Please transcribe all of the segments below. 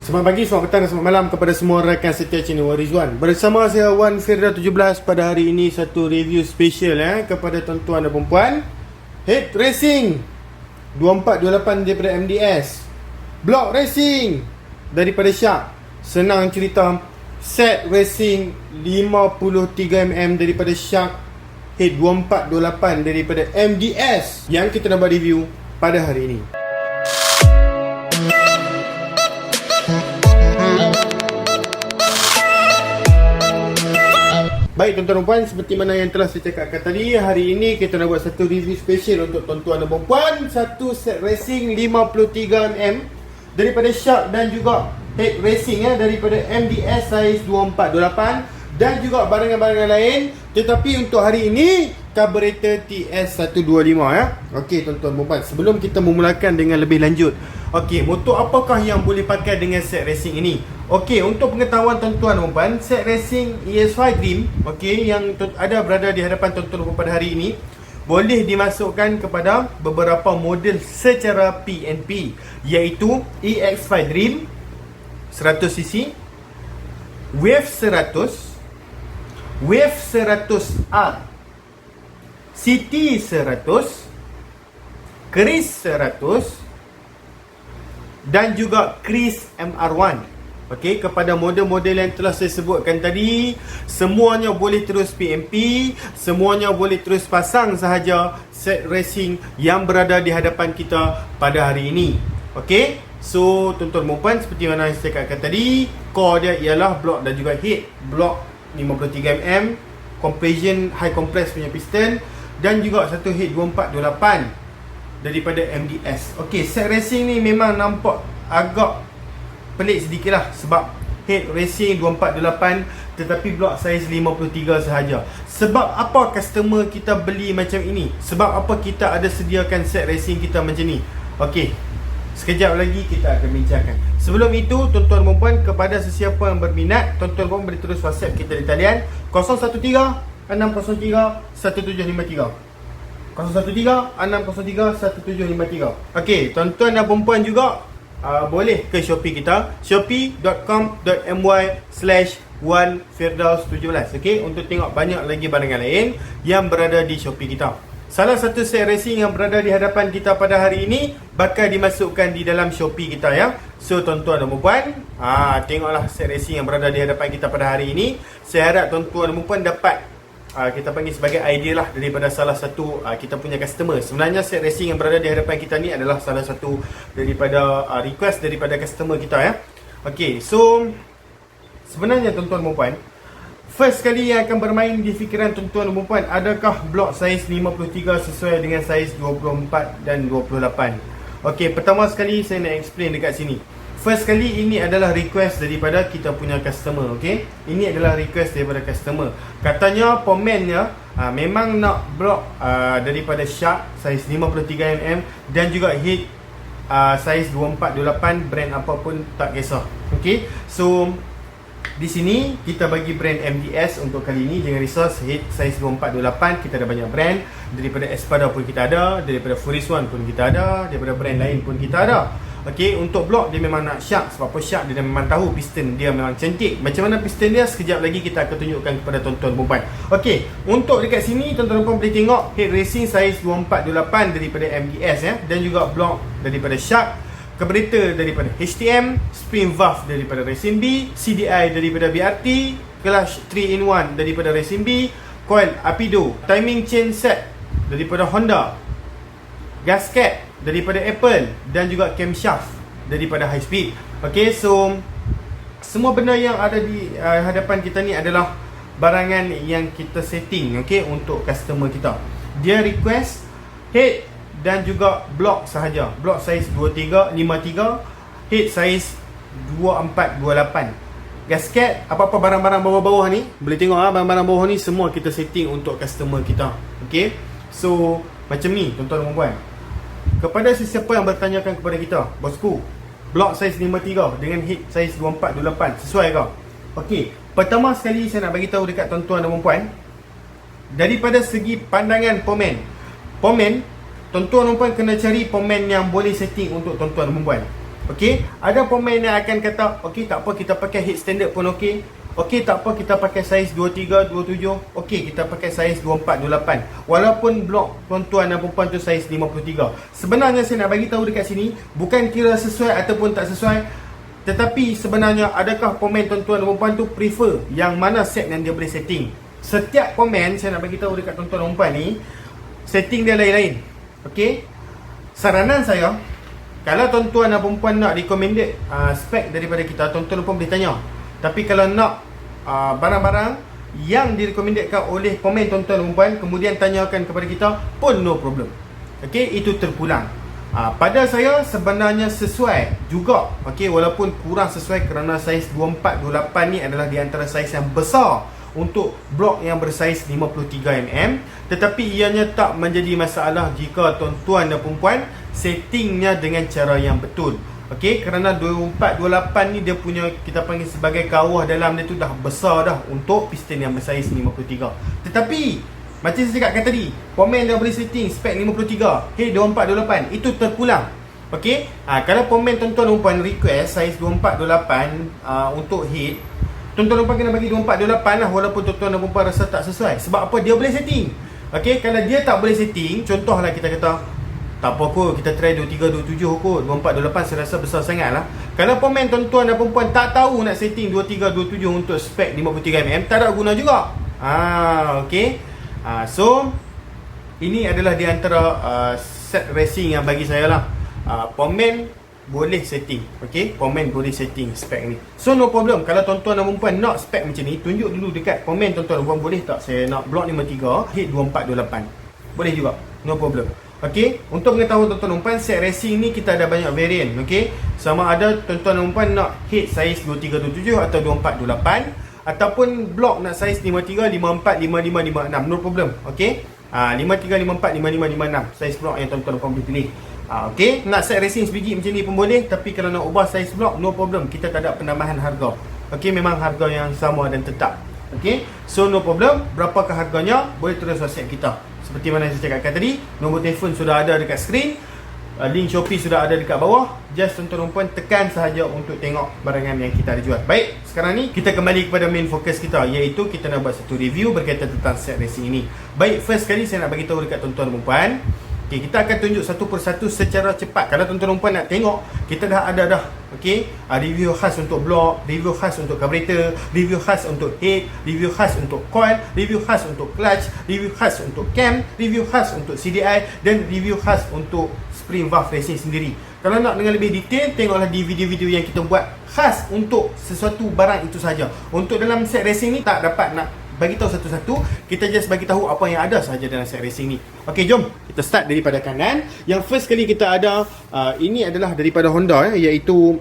Selamat pagi, selamat petang dan selamat malam kepada semua rakan setia channel Rizwan. Bersama saya Wan Firda 17 pada hari ini satu review special kepada tuan-tuan dan puan-puan. Head Racing 2428 daripada MDS, Block Racing daripada Shark, senang cerita Set Racing 53mm daripada Shark, Head 2428 daripada MDS yang kita nak buat review pada hari ini. Baik tuan-tuan dan puan, seperti mana yang telah saya cakapkan tadi, hari ini kita nak buat satu review special untuk tuan-tuan dan puan. Satu set racing 53mm daripada Shark dan juga head racing daripada MDS saiz 2428 dan juga barangan-barangan lain. Tetapi untuk hari ini carburetor TS125 Okey tuan-tuan dan puan, sebelum kita memulakan dengan lebih lanjut, okey, motor apakah yang boleh pakai dengan set racing ini? Okey, untuk pengetahuan tuan-tuan dan puan, set racing ES5 Dream, okey, yang ada berada di hadapan tuan-tuan dan puan pada hari ini, boleh dimasukkan kepada beberapa model secara PNP, iaitu EX5 Dream 100cc, Wave 100, Wave 100R, City 100, Chris 100 dan juga Chris MR1. Okey, kepada model-model yang telah saya sebutkan tadi, semuanya boleh terus PMP, semuanya boleh terus pasang sahaja set racing yang berada di hadapan kita pada hari ini. Okey, so tuan-tuan dan puan, seperti mana saya cakapkan tadi, core dia ialah block dan juga head. Block 53mm, compression high compress punya piston dan juga satu head 2428 daripada MDS. Okey, set racing ni memang nampak agak pelik sedikit lah, sebab head racing 2428 tetapi block saiz 53 sahaja. Sebab apa customer kita beli macam ini? Sebab apa kita ada sediakan set racing kita macam ni? Okey, sekejap lagi kita akan bincangkan. Sebelum itu, tuan-tuan dan puan, kepada sesiapa yang berminat, tuan-tuan dan puan boleh terus WhatsApp kita di talian 013 603 1753, 013 603 1753. Okey, tuan-tuan dan puan juga boleh ke Shopee kita, shopee.com.my/1firdaus17, okey, untuk tengok banyak lagi barangan lain yang berada di Shopee kita. Salah satu set racing yang berada di hadapan kita pada hari ini bakal dimasukkan di dalam Shopee kita So tuan-tuan dan puan, tengoklah set racing yang berada di hadapan kita pada hari ini. Saya harap tuan-tuan dan puan dapat kita panggil sebagai idea lah daripada salah satu kita punya customer. Sebenarnya set racing yang berada di hadapan kita ni adalah salah satu daripada request daripada customer kita Okey, so sebenarnya tuan-tuan dan puan, first kali yang akan bermain di fikiran tuan-tuan dan puan, adakah blok saiz 53 sesuai dengan saiz 24 dan 28? Okey, pertama sekali saya nak explain dekat sini. First kali, ini adalah request daripada kita punya customer. Okey, ini adalah request daripada customer. Katanya pemennya memang nak blok daripada Shark saiz 53mm dan juga head saiz 2428, brand apapun tak kisah. Okey, so di sini kita bagi brand MDS untuk kali ini. Jangan risau, head saiz 2428 kita ada banyak brand. Daripada Espada pun kita ada, daripada Furiswan pun kita ada, daripada brand lain pun kita ada. Okey, untuk blok dia memang nak Shark. Sebab apa? Shark dia memang tahu piston dia memang cantik. Macam mana piston dia, sekejap lagi kita akan tunjukkan kepada tuan-tuan dan puan. Okey, untuk dekat sini tuan-tuan dan puan boleh tengok head racing saiz 2428 daripada MDS dan juga blok daripada Shark, carburetor daripada HTM, spring valve daripada Racing B, CDI daripada BRT, clutch 3-in-1 daripada Racing B, coil Apido, timing chain set daripada Honda, gasket daripada Apple dan juga camshaft daripada High Speed. Okey, so semua benda yang ada di hadapan kita ni adalah barangan yang kita setting untuk customer kita. Dia request head dan juga blok sahaja. Blok saiz 2353, head saiz 2428. Gasket, apa-apa barang-barang bawah-bawah ni, boleh tengok barang-barang bawah ni semua kita setting untuk customer kita. Okey, so macam ni tuan-tuan dan puan. Kepada sesiapa yang bertanyakan kepada kita, bosku, blok saiz 53 dengan head saiz 2428 sesuai ke? Okey, pertama sekali saya nak bagi tahu dekat tuan-tuan dan puan, daripada segi pandangan pomen, tuan-tuan dan puan kena cari pomen yang boleh setting untuk tuan-tuan dan puan. Okey, ada pemain yang akan kata, okey tak apa kita pakai head standard pun okey. Okey tak apa kita pakai saiz 23, 27. Okey kita pakai saiz 24, 28. Walaupun blok tuan-tuan dan puan tu saiz 53. Sebenarnya saya nak bagi tahu dekat sini, bukan kira sesuai ataupun tak sesuai, tetapi sebenarnya adakah pemain tuan-tuan dan puan tu prefer yang mana set yang dia boleh setting. Setiap pemain saya nak bagi tahu dekat tuan-tuan dan puan ni, setting dia lain-lain. Okey. Saranan saya, kalau tuan-tuan dan perempuan nak recommended spek daripada kita, tuan-tuan dan puan boleh tanya. Tapi kalau nak barang-barang yang direkomendkan oleh pemain tuan-tuan dan perempuan, kemudian tanyakan kepada kita pun no problem. Okey, itu terpulang. Pada saya sebenarnya sesuai juga. Okey, walaupun kurang sesuai kerana saiz 24, 28 ni adalah di antara saiz yang besar untuk blok yang bersaiz 53mm, tetapi ianya tak menjadi masalah jika tuan-tuan dan perempuan settingnya dengan cara yang betul. Okey, kerana 24, 28 ni dia punya, kita panggil sebagai kawah dalam dia tu dah besar dah untuk piston yang bersaiz 53. Tetapi macam saya cakapkan tadi, pemain dia boleh setting spek 53, hey 24, 28, itu terpulang. Okey, kalau pemain tuan-tuan dan perempuan request saiz 24, 28 untuk head, tuan-tuan dan perempuan kena bagi 24, 28 lah, walaupun tuan-tuan dan perempuan rasa tak sesuai. Sebab apa? Dia boleh setting. Okey, kalau dia tak boleh setting, contohlah kita kata tak apa kot, kita try 23, 27 kot, 24, 28 saya rasa besar sangat lah. Kalau pemain tuan-tuan dan perempuan tak tahu nak setting 23, 27 untuk spek 53mm, tak ada guna juga. Okey. So ini adalah di antara set racing yang bagi saya lah, pemain boleh setting. Okey, pemain boleh setting spek ni. So no problem. Kalau tuan-tuan dan perempuan nak spek macam ni, tunjuk dulu dekat pemain tuan-tuan dan perempuan, boleh tak saya nak blok 53, head 24, 28. Boleh juga, no problem. Okey, untuk mengetahui tuan-tuan dan perempuan, set racing ni kita ada banyak variant. Okey, sama ada tuan-tuan dan perempuan nak head saiz 23, 27 atau 24, 28, ataupun blok nak saiz 53, 54, 55, 56, no problem. Okey, 53, 54, 55, 56 saiz blok yang tuan-tuan dan perempuan boleh pilih. Okey, nak set racing sebiji macam ni pun boleh. Tapi kalau nak ubah saiz blok, no problem, kita tak ada penambahan harga. Okey, memang harga yang sama dan tetap. Okey, so no problem. Berapakah harganya? Boleh terus WhatsApp kita. Seperti mana saya cakapkan tadi, nombor telefon sudah ada dekat skrin, link Shopee sudah ada dekat bawah. Just tuan-tuan dan puan tekan sahaja untuk tengok barangan yang kita ada jual. Baik, sekarang ni kita kembali kepada main fokus kita, iaitu kita nak buat satu review berkaitan tentang set racing ini. Baik, first kali saya nak bagi tahu dekat tuan-tuan dan puan. Okey, kita akan tunjuk satu persatu secara cepat. Kalau tuan-tuan dan puan nak tengok, kita dah ada dah. Okey, review khas untuk blok, review khas untuk carburetor, review khas untuk head, review khas untuk coil, review khas untuk clutch, review khas untuk cam, review khas untuk CDI, dan review khas untuk spring valve racing sendiri. Kalau nak dengan lebih detail, tengoklah di video-video yang kita buat khas untuk sesuatu barang itu saja. Untuk dalam set racing ni tak dapat nak bagi tahu satu-satu, kita just bagi tahu apa yang ada sahaja dalam set racing ni. Okey, jom kita start daripada kanan. Yang first kali kita ada ini adalah daripada Honda, iaitu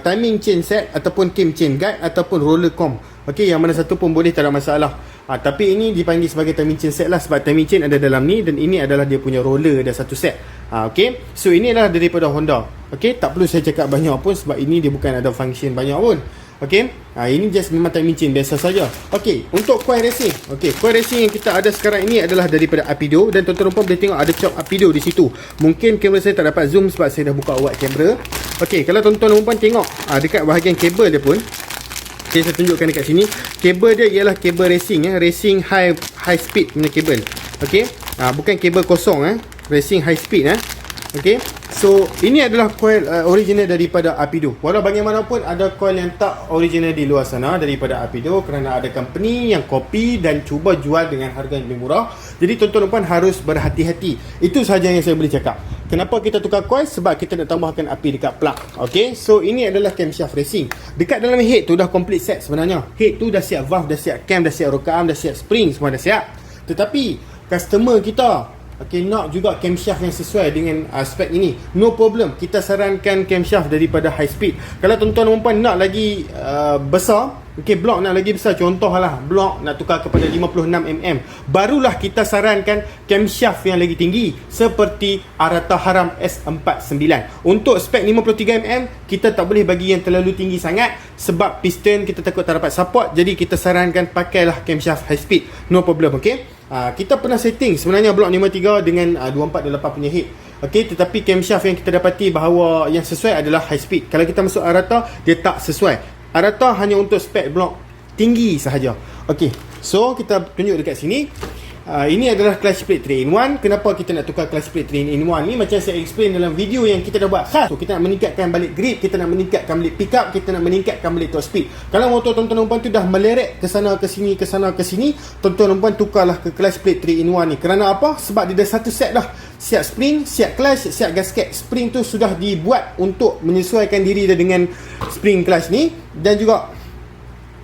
timing chain set ataupun cam chain guide ataupun roller comb. Okey, yang mana satu pun boleh, tak ada masalah. Tapi ini dipanggil sebagai timing chain set lah, sebab timing chain ada dalam ni, dan ini adalah dia punya roller, ada satu set. Okey, so ini adalah daripada Honda. Okey, tak perlu saya cakap banyak pun sebab ini dia bukan ada function banyak pun. Okey, ini just memang timing chain biasa saja. Okey, untuk coil racing. Okey, coil racing yang kita ada sekarang ini adalah daripada Apido, dan tuan-tuan boleh tengok ada chop Apido di situ. Mungkin kamera saya tak dapat zoom sebab saya dah buka awak kamera. Okey, kalau tuan-tuan tengok dekat bahagian kabel dia pun, okay, saya tunjukkan dekat sini. Kabel dia ialah kabel racing, racing high speed punya kabel. Okey, bukan kabel kosong, racing high speed. Okey, so ini adalah coil original daripada Apido. Walau bagaimanapun ada coil yang tak original di luar sana daripada Apido, kerana ada company yang copy dan cuba jual dengan harga yang lebih murah. Jadi tuan-tuan dan puan harus berhati-hati. Itu sahaja yang saya boleh cakap. Kenapa kita tukar coil? Sebab kita nak tambahkan api dekat plug. Okey, so ini adalah camshaft racing. Dekat dalam head tu dah complete set sebenarnya. Head tu dah siap valve, dah siap cam, dah siap rocker arm, dah siap spring, semua dah siap. Tetapi customer kita nak juga camshaft yang sesuai dengan spek ini. No problem, kita sarankan camshaft daripada high speed. Kalau tuan-tuan dan puan nak lagi besar, blok nak lagi besar, contohlah blok nak tukar kepada 56mm, barulah kita sarankan camshaft yang lagi tinggi seperti Arata Haram S49. Untuk spek 53mm, kita tak boleh bagi yang terlalu tinggi sangat sebab piston kita takut tak dapat support. Jadi kita sarankan pakailah camshaft high speed. No problem, okey. Kita pernah setting sebenarnya blok 53 dengan 248 punya head. Okey, tetapi camshaft yang kita dapati bahawa yang sesuai adalah high speed. Kalau kita masuk Arata, dia tak sesuai. Arata hanya untuk spek blok tinggi sahaja. Okey, so kita tunjuk dekat sini. Ini adalah clutch plate 3-in-1. Kenapa kita nak tukar clutch plate 3-in-1 ni? Macam saya explain dalam video yang kita dah buat khas. So, kita nak meningkatkan balik grip, kita nak meningkatkan balik pickup, kita nak meningkatkan balik top speed. Kalau motor tuan-tuan dan puan tu dah meleret ke sana ke sini, tuan-tuan dan puan tukarlah ke clutch plate 3-in-1 ni. Kerana apa? Sebab dia dah satu set dah. Siap spring, siap clutch, siap gasket. Spring tu sudah dibuat untuk menyesuaikan diri dia dengan spring clutch ni. Dan juga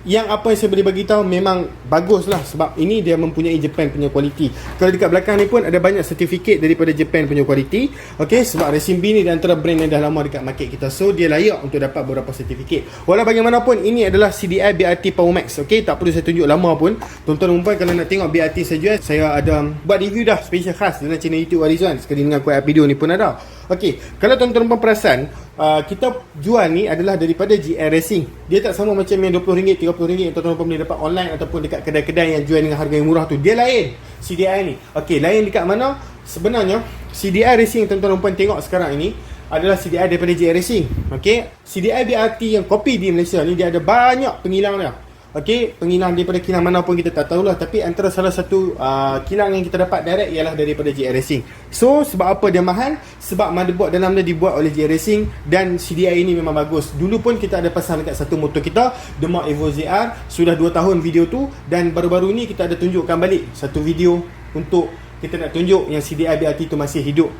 yang apa yang saya boleh bagi tahu memang bagus lah, sebab ini dia mempunyai Japan punya kualiti. Kalau dekat belakang ni pun ada banyak sertifikat daripada Japan punya kualiti. Okey, sebab Racing B ni di antara brand yang dah lama dekat market kita, so dia layak untuk dapat beberapa sertifikat. Walau bagaimanapun, ini adalah CDI BRT Power Max. Okey, tak perlu saya tunjuk lama pun. Tuan-tuan dan puan kalau nak tengok BRT saya jual, saya ada buat review dah special khas dalam channel YouTube Arizwan. Sekali dengan kuat video ni pun ada. Okey, kalau tuan-tuan dan puan perasan, kita jual ni adalah daripada GR Racing. Dia tak sama macam yang RM20, RM30 yang tuan-tuan boleh dapat online ataupun dekat kedai-kedai yang jual dengan harga yang murah tu. Dia lain CDI ni. Okey, lain dekat mana? Sebenarnya CDI Racing yang tuan-tuan puan tengok sekarang ini adalah CDI daripada GR Racing. Okey, CDI BRT yang kopi di Malaysia ni dia ada banyak pengilang dia. Okey, pengilang daripada kilang mana pun kita tak tahulah, tapi antara salah satu kilang yang kita dapat direct ialah daripada GR Racing. So, sebab apa dia mahal? Sebab motherboard dalam dia dibuat oleh GR Racing dan CDI ini memang bagus. Dulu pun kita ada pasang dekat satu motor kita, The Mark Evo ZR, sudah 2 tahun video tu, dan baru-baru ni kita ada tunjukkan balik satu video untuk kita nak tunjuk yang CDI BRT tu masih hidup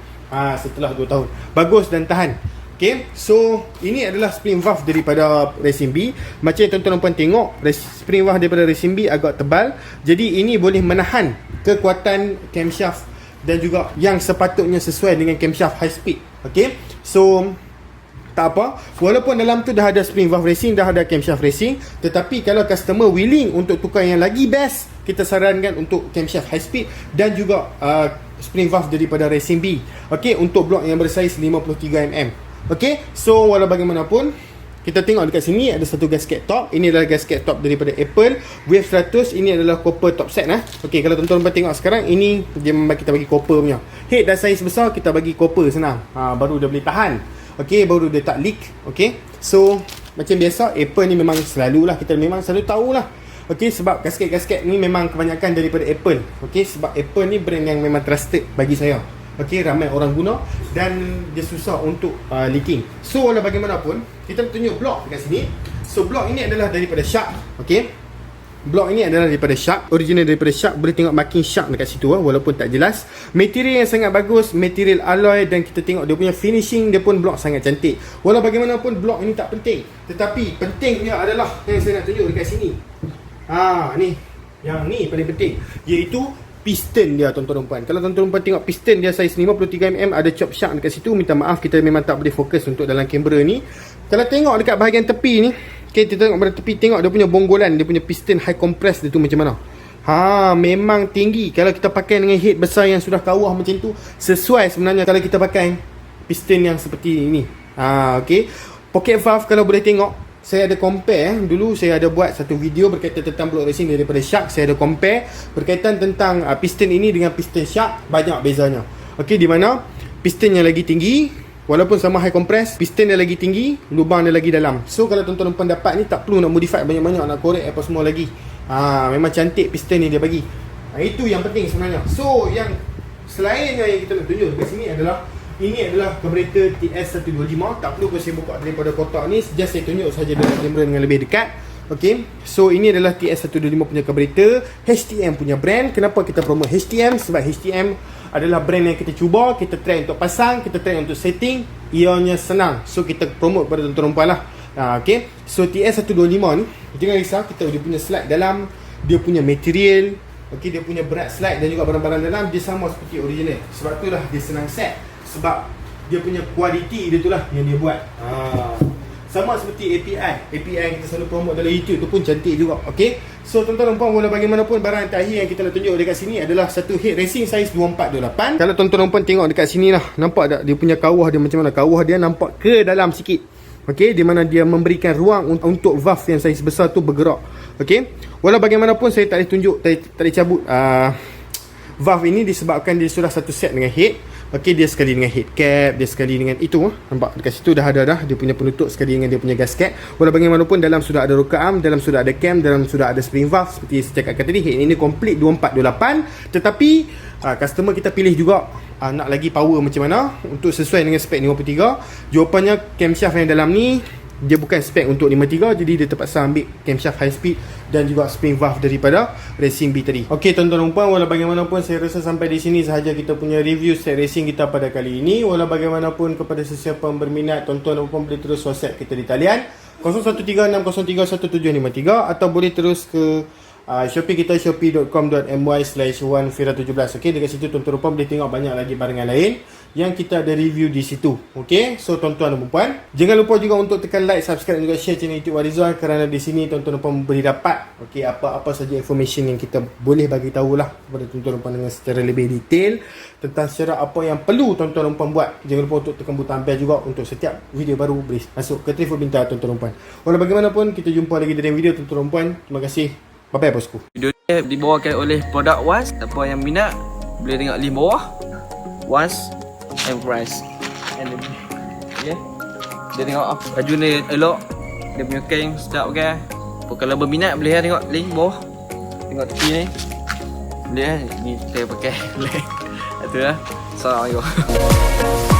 setelah 2 tahun. Bagus dan tahan. Okay, so ini adalah spring valve daripada Racing B. Macam yang tuan-tuan puan tengok, spring valve daripada Racing B agak tebal. Jadi ini boleh menahan kekuatan camshaft dan juga yang sepatutnya sesuai dengan camshaft high speed. Okay, so tak apa, walaupun dalam tu dah ada spring valve racing, dah ada camshaft racing, tetapi kalau customer willing untuk tukar yang lagi best, kita sarankan untuk camshaft high speed dan juga spring valve daripada Racing B. Okay, untuk blok yang bersaiz 53mm. Okay, so walau bagaimanapun, kita tengok dekat sini ada satu gasket top. Ini adalah gasket top daripada Apple Wave 100. Ini adalah copper top set Okay, kalau tuan-tuan tengok sekarang, ini dia kita bagi copper punya. Head dah saiz besar, kita bagi copper senang. Baru dia boleh tahan. Okay, baru dia tak leak. Okay, so macam biasa Apple ni memang selalulah, kita memang selalu tahulah. Okay, sebab gasket-gasket ni memang kebanyakan daripada Apple. Okay, sebab Apple ni brand yang memang trusted bagi saya. Okay, ramai orang guna dan dia susah untuk leaking. So, walau bagaimanapun, kita tunjuk blok dekat sini. So, blok ini adalah daripada Shark. Okay, blok ini adalah daripada Shark, original daripada Shark. Boleh tengok marking Shark dekat situ walaupun tak jelas. Material yang sangat bagus, material alloy, dan kita tengok dia punya finishing, dia pun blok sangat cantik. Walau bagaimanapun, blok ini tak penting, tetapi pentingnya adalah yang saya nak tunjuk dekat sini. Ni, yang ni paling penting, iaitu piston dia, tuan-tuan dan puan. Kalau tuan-tuan dan puan tengok piston dia saiz 53mm, ada chop shark dekat situ. Minta maaf, kita memang tak boleh fokus untuk dalam kamera ni. Kalau tengok dekat bahagian tepi ni, okay, kita tengok pada tepi, tengok dia punya bonggolan, dia punya piston high compress dia tu macam mana. Memang tinggi. Kalau kita pakai dengan head besar yang sudah kawah macam tu, sesuai sebenarnya kalau kita pakai piston yang seperti ini. Okay, pocket valve kalau boleh tengok, saya ada compare. Dulu saya ada buat satu video berkaitan tentang blok racing daripada Shark. Saya ada compare berkaitan tentang piston ini dengan piston Shark. Banyak bezanya. Okey, di mana piston yang lagi tinggi, walaupun sama high compress, piston dia lagi tinggi, lubang dia lagi dalam. So kalau tuan-tuan dapat ni, tak perlu nak modify banyak-banyak, nak korek apa semua lagi. Memang cantik piston ni dia bagi. Itu yang penting sebenarnya. So yang selainnya yang kita nak tunjuk kat sini adalah, ini adalah carburetor TS125. Tak perlu saya buka daripada kotak ni, just saya tunjuk saja dalam kamera dengan lebih dekat. Okay, so ini adalah TS125 punya carburetor, HTM punya brand. Kenapa kita promote HTM? Sebab HTM adalah brand yang kita cuba, kita try untuk pasang, kita try untuk setting, ianya senang. So kita promote pada tuan-tuan lah. Okay, so TS125 ni, jangan risau, kita dia punya slide dalam, dia punya material, okay, dia punya berat slide dan juga barang-barang dalam dia sama seperti original. Sebab itulah dia senang set, sebab dia punya kualiti dia tu lah yang dia buat. Sama seperti API yang kita selalu promote dalam YouTube tu pun cantik juga. Okay, so tuan-tuan dan puan, walau bagaimanapun, barang terakhir yang kita nak tunjuk dekat sini adalah satu head racing saiz 2428. Kalau tuan-tuan dan puan tengok dekat sini lah, nampak tak dia punya kawah dia macam mana? Kawah dia nampak ke dalam sikit. Okay, di mana dia memberikan ruang untuk valve yang saiz besar tu bergerak. Okay, walau bagaimanapun saya tak boleh tunjuk, tak boleh cabut valve ini disebabkan dia sudah satu set dengan head. Okey, dia sekali dengan head cap, dia sekali dengan itu, nampak dekat situ dah ada dah dia punya penutup sekali dengan dia punya gasket. Walau bagaimanapun dalam sudah ada rocker arm, dalam sudah ada cam, dalam sudah ada spring valve seperti saya cakapkan tadi. Head ini complete 2428, tetapi customer kita pilih juga nak lagi power macam mana untuk sesuai dengan spek 53. Jawapannya camshaft yang dalam ni dia bukan spek untuk 53, jadi dia terpaksa ambil camshaft high speed dan juga spring valve daripada Racing B tadi. Okey tuan-tuan dan puan, walau bagaimanapun saya rasa sampai di sini sahaja kita punya review set racing kita pada kali ini. Walau bagaimanapun kepada sesiapa yang berminat, tuan-tuan dan puan boleh terus WhatsApp kita di talian 0136031753 atau boleh terus ke Shopee kita, shopee.com.my/1fira17. Okey, dekat situ tuan-tuan dan puan boleh tengok banyak lagi barangan lain yang kita ada review di situ. Okey, so tuan-tuan dan puan, jangan lupa juga untuk tekan like, subscribe dan juga share channel YouTube Warizon, kerana di sini tuan-tuan dan puan boleh dapat okey apa-apa saja information yang kita boleh bagi tahulah kepada tuan-tuan dan puan dengan secara lebih detail tentang secara apa yang perlu tuan-tuan dan puan buat. Jangan lupa untuk tekan butang bell juga untuk setiap video baru boleh masuk ke telefon pintar tuan-tuan dan puan. Walau bagaimanapun, kita jumpa lagi dalam video tuan-tuan dan puan. Terima kasih. Bye-bye bosku. Video ni dibawakan oleh produk Was. Siapa yang minat boleh tengok link bawah. Was and price. Okay. Dia tengok baju ni elok. Dia punya kain sedap kan. Kalau berminat boleh tengok link bawah. Tengok tepi ni. Boleh ni kita pakai. Itu lah. Assalamualaikum.